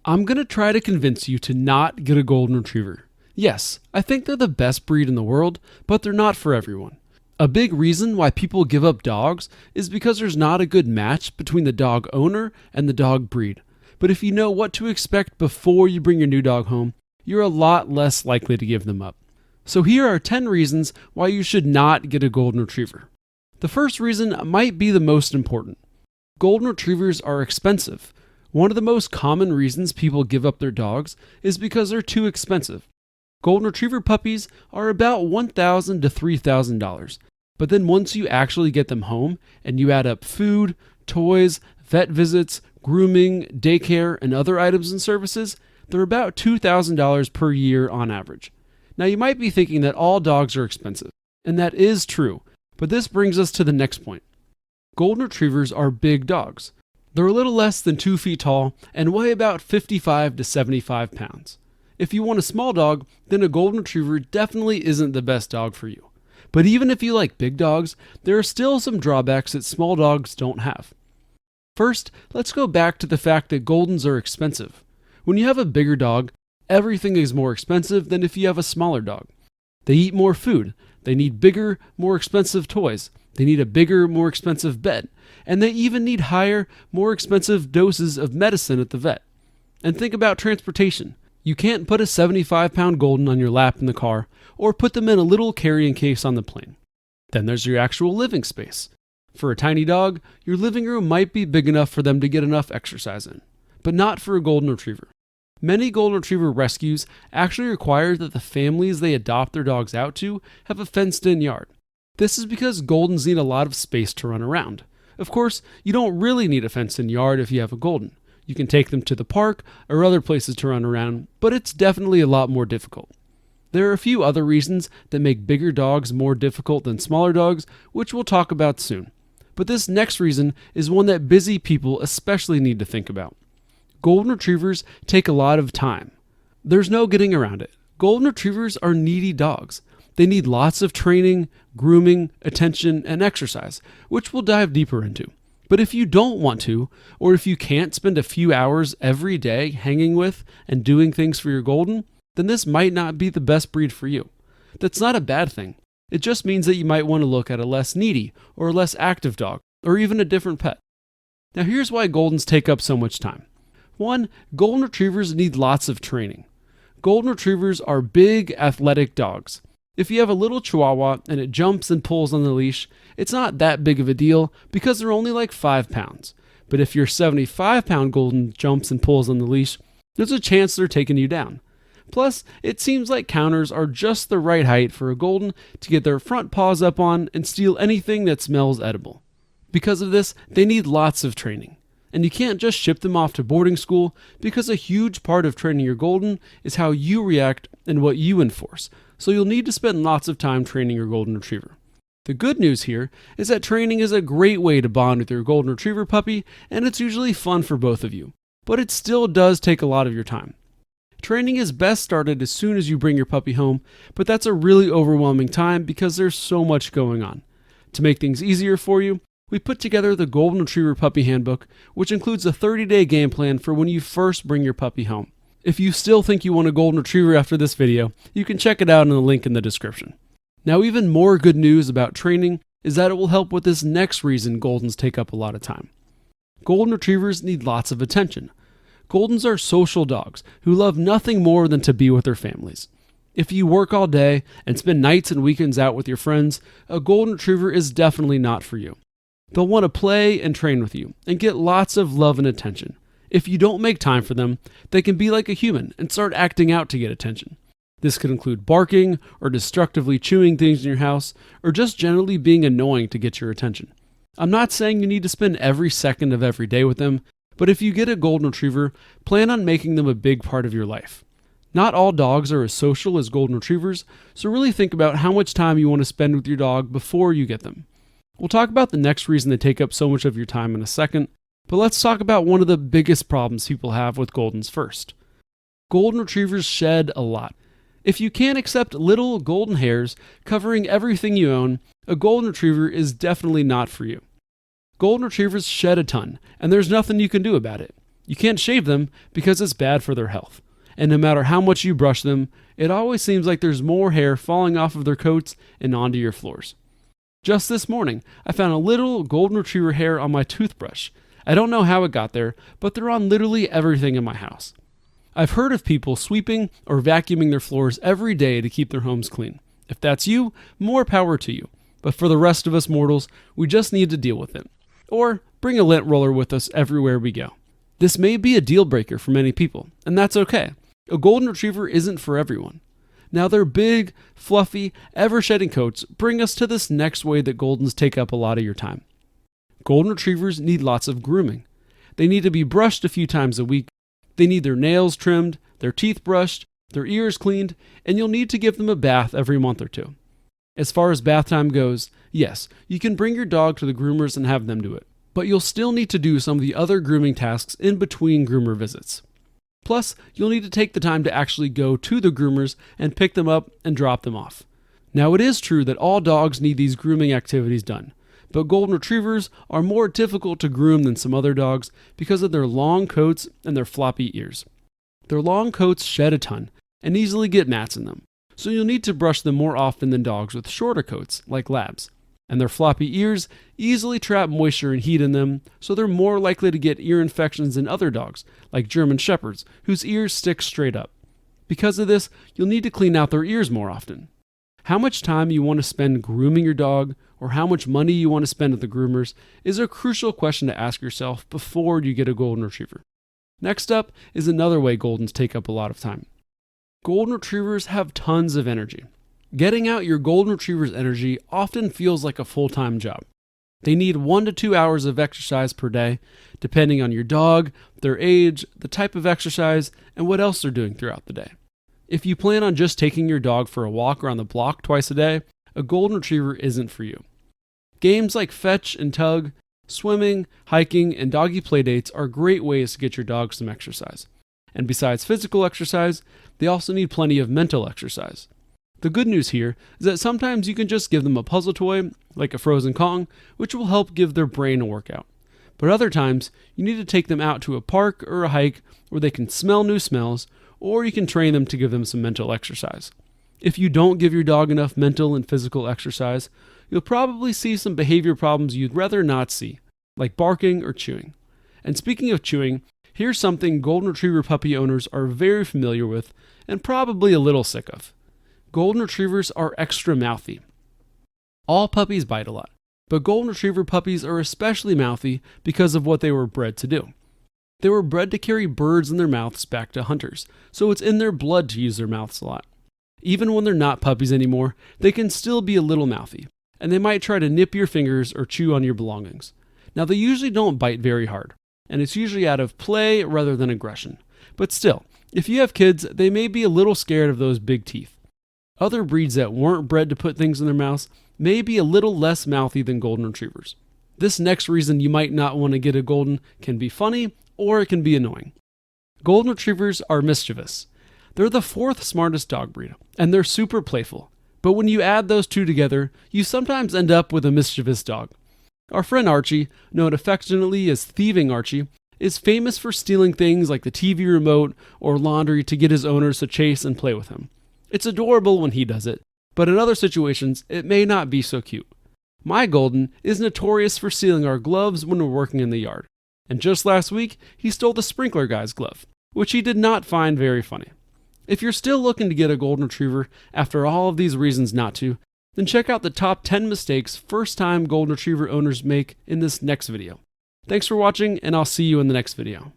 I'm going to try to convince you to not get a golden retriever. Yes, I think they're the best breed in the world, but they're not for everyone. A big reason why people give up dogs is because there's not a good match between the dog owner and the dog breed. But if you know what to expect before you bring your new dog home, you're a lot less likely to give them up. So here are 10 reasons why you should not get a golden retriever. The first reason might be the most important. Golden retrievers are expensive. One of the most common reasons people give up their dogs is because they're too expensive. Golden retriever puppies are about $1,000 to $3,000. But then once you actually get them home and you add up food, toys, vet visits, grooming, daycare, and other items and services, they're about $2,000 per year on average. Now you might be thinking that all dogs are expensive, and that is true, but this brings us to the next point. Golden retrievers are big dogs. They're a little less than 2 feet tall and weigh about 55 to 75 pounds. If you want a small dog, then a golden retriever definitely isn't the best dog for you. But even if you like big dogs, there are still some drawbacks that small dogs don't have. First, let's go back to the fact that Goldens are expensive. When you have a bigger dog, everything is more expensive than if you have a smaller dog. They eat more food, they need bigger, more expensive toys, they need a bigger, more expensive bed, and they even need higher, more expensive doses of medicine at the vet. And think about transportation. You can't put a 75-pound Golden on your lap in the car, or put them in a little carrying case on the plane. Then there's your actual living space. For a tiny dog, your living room might be big enough for them to get enough exercise in, but not for a golden retriever. Many golden retriever rescues actually require that the families they adopt their dogs out to have a fenced-in yard. This is because Goldens need a lot of space to run around. Of course, you don't really need a fenced-in yard if you have a Golden. You can take them to the park or other places to run around, but it's definitely a lot more difficult. There are a few other reasons that make bigger dogs more difficult than smaller dogs, which we'll talk about soon. But this next reason is one that busy people especially need to think about. Golden retrievers take a lot of time. There's no getting around it. Golden retrievers are needy dogs. They need lots of training, grooming, attention, and exercise, which we'll dive deeper into. But if you don't want to, or if you can't spend a few hours every day hanging with and doing things for your Golden, then this might not be the best breed for you. That's not a bad thing. It just means that you might want to look at a less needy or a less active dog, or even a different pet. Now here's why Goldens take up so much time. 1. Golden retrievers need lots of training. Golden retrievers are big, athletic dogs. If you have a little Chihuahua and it jumps and pulls on the leash, it's not that big of a deal because they're only like 5 pounds. But if your 75-pound Golden jumps and pulls on the leash, there's a chance they're taking you down. Plus, it seems like counters are just the right height for a Golden to get their front paws up on and steal anything that smells edible. Because of this, they need lots of training. And you can't just ship them off to boarding school because a huge part of training your Golden is how you react and what you enforce. So you'll need to spend lots of time training your Golden Retriever. The good news here is that training is a great way to bond with your Golden Retriever puppy, and it's usually fun for both of you. But it still does take a lot of your time. Training is best started as soon as you bring your puppy home, but that's a really overwhelming time because there's so much going on. To make things easier for you, we put together the Golden Retriever Puppy Handbook, which includes a 30-day game plan for when you first bring your puppy home. If you still think you want a Golden Retriever after this video, you can check it out in the link in the description. Now, even more good news about training is that it will help with this next reason Goldens take up a lot of time. Golden Retrievers need lots of attention. Goldens are social dogs who love nothing more than to be with their families. If you work all day and spend nights and weekends out with your friends, a Golden Retriever is definitely not for you. They'll want to play and train with you and get lots of love and attention. If you don't make time for them, they can be like a human and start acting out to get attention. This could include barking or destructively chewing things in your house or just generally being annoying to get your attention. I'm not saying you need to spend every second of every day with them, but if you get a Golden Retriever, plan on making them a big part of your life. Not all dogs are as social as Golden Retrievers, so really think about how much time you want to spend with your dog before you get them. We'll talk about the next reason they take up so much of your time in a second, but let's talk about one of the biggest problems people have with Goldens first. Golden Retrievers shed a lot. If you can't accept little golden hairs covering everything you own, a Golden Retriever is definitely not for you. Golden Retrievers shed a ton, and there's nothing you can do about it. You can't shave them because it's bad for their health. And no matter how much you brush them, it always seems like there's more hair falling off of their coats and onto your floors. Just this morning, I found a little golden retriever hair on my toothbrush. I don't know how it got there, but they're on literally everything in my house. I've heard of people sweeping or vacuuming their floors every day to keep their homes clean. If that's you, more power to you. But for the rest of us mortals, we just need to deal with it. Or bring a lint roller with us everywhere we go. This may be a deal breaker for many people, and that's okay. A golden retriever isn't for everyone. Now their big, fluffy, ever-shedding coats bring us to this next way that Goldens take up a lot of your time. Golden retrievers need lots of grooming. They need to be brushed a few times a week. They need their nails trimmed, their teeth brushed, their ears cleaned, and you'll need to give them a bath every month or two. As far as bath time goes, yes, you can bring your dog to the groomers and have them do it, but you'll still need to do some of the other grooming tasks in between groomer visits. Plus, you'll need to take the time to actually go to the groomers and pick them up and drop them off. Now, it is true that all dogs need these grooming activities done, but golden retrievers are more difficult to groom than some other dogs because of their long coats and their floppy ears. Their long coats shed a ton and easily get mats in them, so you'll need to brush them more often than dogs with shorter coats, like labs. And their floppy ears easily trap moisture and heat in them, so they're more likely to get ear infections than other dogs, like German Shepherds, whose ears stick straight up. Because of this, you'll need to clean out their ears more often. How much time you want to spend grooming your dog, or how much money you want to spend at the groomers, is a crucial question to ask yourself before you get a golden retriever. Next up is another way Goldens take up a lot of time. Golden retrievers have tons of energy. Getting out your golden retriever's energy often feels like a full-time job. They need 1 to 2 hours of exercise per day, depending on your dog, their age, the type of exercise, and what else they're doing throughout the day. If you plan on just taking your dog for a walk around the block twice a day, a golden retriever isn't for you. Games like fetch and tug, swimming, hiking, and doggy playdates are great ways to get your dog some exercise. And besides physical exercise, they also need plenty of mental exercise. The good news here is that sometimes you can just give them a puzzle toy, like a frozen Kong, which will help give their brain a workout. But other times, you need to take them out to a park or a hike where they can smell new smells, or you can train them to give them some mental exercise. If you don't give your dog enough mental and physical exercise, you'll probably see some behavior problems you'd rather not see, like barking or chewing. And speaking of chewing, here's something golden retriever puppy owners are very familiar with and probably a little sick of. Golden retrievers are extra mouthy. All puppies bite a lot, but golden retriever puppies are especially mouthy because of what they were bred to do. They were bred to carry birds in their mouths back to hunters, so it's in their blood to use their mouths a lot. Even when they're not puppies anymore, they can still be a little mouthy, and they might try to nip your fingers or chew on your belongings. Now, they usually don't bite very hard, and it's usually out of play rather than aggression. But still, if you have kids, they may be a little scared of those big teeth. Other breeds that weren't bred to put things in their mouths may be a little less mouthy than golden retrievers. This next reason you might not want to get a golden can be funny, or it can be annoying. Golden retrievers are mischievous. They're the 4th smartest dog breed, and they're super playful. But when you add those two together, you sometimes end up with a mischievous dog. Our friend Archie, known affectionately as Thieving Archie, is famous for stealing things like the TV remote or laundry to get his owners to chase and play with him. It's adorable when he does it, but in other situations, it may not be so cute. My Golden is notorious for stealing our gloves when we're working in the yard. And just last week, he stole the sprinkler guy's glove, which he did not find very funny. If you're still looking to get a golden retriever after all of these reasons not to, then check out the top 10 mistakes first-time golden retriever owners make in this next video. Thanks for watching, and I'll see you in the next video.